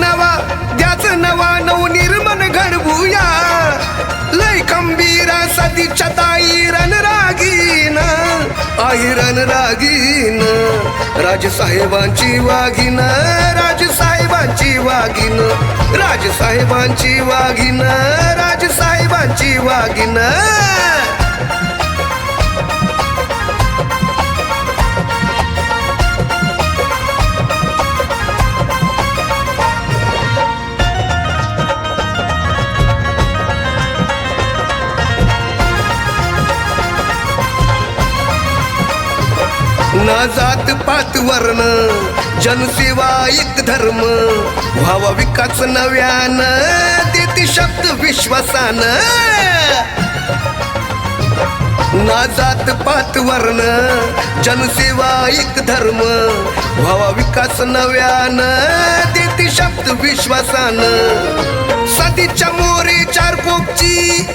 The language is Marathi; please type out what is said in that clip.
नवा द्याच नवा नवनिर्माण घडवूया लय खंबीरा सतीच्या ताई रणरागीन आई रणरागीन राजसाहेबांची वाघीन राजसाहेबांची वाघीन राजसाहेबांची वाघीन राजसाहेबांची वाघीन ना जात पात वर्ण जनसेवा एक धर्म व्हावा विकास नव्यानं देती शब्द विश्वासान ना जात पात वर्ण जनसेवा एक धर्म व्हावा विकास नव्यानं देती शब्द विश्वासान सतीच्या मोरे चार कोपची